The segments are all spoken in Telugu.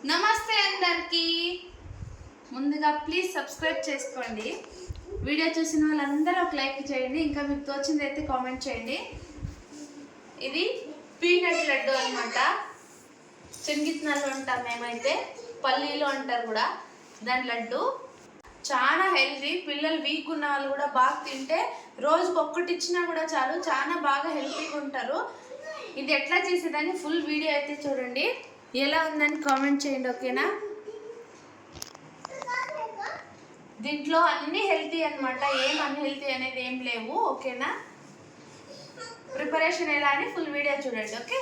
నమస్తే అందరికీ. ముందుగా ప్లీజ్ సబ్స్క్రైబ్ చేసుకోండి. వీడియో చూసిన వాళ్ళందరూ ఒక లైక్ చేయండి. ఇంకా మీకు తోచింది అయితే కామెంట్ చేయండి. ఇది పీనట్ లడ్డు అనమాట. శనగిత్తనాలు అంటాం మేమైతే, పల్లీలు అంటారు కూడా. దాని లడ్డు చాలా హెల్తీ. పిల్లలు వీక్ ఉన్న వాళ్ళు కూడా బాగా తింటే రోజుకి ఒక్కటి ఇచ్చినా కూడా చాలు, చాలా బాగా హెల్తీగా ఉంటారు. ఇది ఎట్లా చేసేదని ఫుల్ వీడియో అయితే చూడండి. ఎలా ఉందని కామెంట్ చేయండి, ఓకేనా? దీంట్లో అన్ని హెల్తీ అనమాట, ఏం అన్హెల్తీ అనేది ఏం లేవు, ఓకేనా? ప్రిపరేషన్ ఎలా అని ఫుల్ వీడియో చూడండి, ఓకే?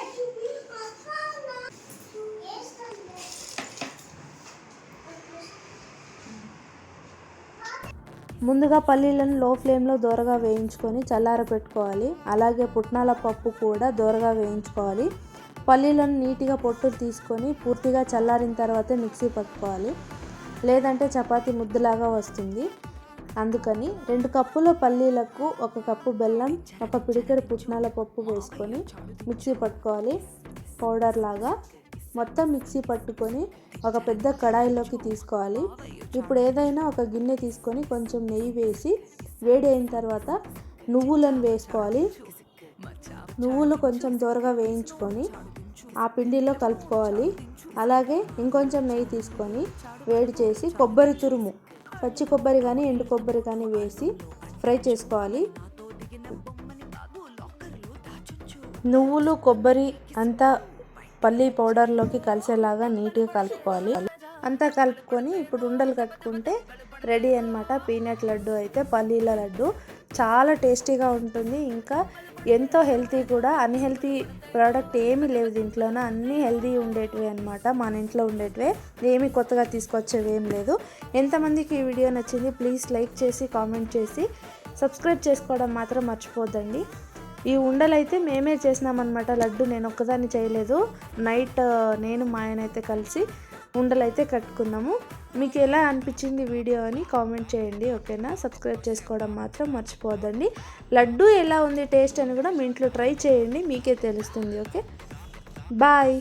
ముందుగా పల్లీలను లో ఫ్లేమ్లో దోరగా వేయించుకొని చల్లార పెట్టుకోవాలి. అలాగే పుట్నాల పప్పు కూడా దోరగా వేయించుకోవాలి. పల్లీలను నీట్గా పొట్టులు తీసుకొని పూర్తిగా చల్లారిన తర్వాతే మిక్సీ పట్టుకోవాలి, లేదంటే చపాతీ ముద్దలాగా వస్తుంది. అందుకని 2 కప్పుల పల్లీలకు 1 కప్పు బెల్లం, 1 పిడికెడు పుట్నాల పప్పు వేసుకొని మిక్సీ పట్టుకోవాలి. పౌడర్ లాగా మొత్తం మిక్సీ పట్టుకొని ఒక పెద్ద కడాయిలోకి తీసుకోవాలి. ఇప్పుడు ఏదైనా ఒక గిన్నె తీసుకొని కొంచెం నెయ్యి వేసి వేడి అయిన తర్వాత నువ్వులను వేసుకోవాలి. నువ్వులు కొంచెం దోరగా వేయించుకొని ఆ పిండిలో కలుపుకోవాలి. అలాగే ఇంకొంచెం నెయ్యి తీసుకొని వేడి చేసి కొబ్బరి తురుము, పచ్చి కొబ్బరి కానీ ఎండు కొబ్బరి కానీ వేసి ఫ్రై చేసుకోవాలి. నువ్వులు కొబ్బరి అంతా పల్లీ పౌడర్లోకి కలిసేలాగా నీట్గా కలుపుకోవాలి. అంతా కలుపుకొని ఇప్పుడు ఉండలు కట్టుకుంటే రెడీ అన్నమాట. పీనట్ లడ్డు అయితే పల్లీల లడ్డు చాలా టేస్టీగా ఉంటుంది. ఇంకా ఎంతో హెల్తీ కూడా. అన్హెల్తీ ప్రోడక్ట్ ఏమీ లేవు దీంట్లోన, అన్నీ హెల్తీ ఉండేటివి అనమాట. మన ఇంట్లో ఉండేటివే, ఏమీ కొత్తగా తీసుకొచ్చేవి ఏం లేదు. ఎంతమందికి ఈ వీడియో నచ్చింది ప్లీజ్ లైక్ చేసి కామెంట్ చేసి సబ్స్క్రైబ్ చేసుకోవడం మాత్రం మర్చిపోద్దండి. ఈ ఉండలైతే మేమే చేసినామన్నమాట. లడ్డు నేను ఒక్కదాన్ని చేయలేదు. నైట్ నేను మా ఆయన అయితే కలిసి ఉండలైతే కట్టుకున్నాము. మీకు ఎలా అనిపించింది వీడియో అని కామెంట్ చేయండి, ఓకేనా? సబ్స్క్రైబ్ చేసుకోవడం మాత్రం మర్చిపోద్దండి. లడ్డు ఎలా ఉంది టేస్ట్ అని కూడా మీ ఇంట్లో ట్రై చేయండి, మీకే తెలుస్తుంది, ఓకే? బాయ్.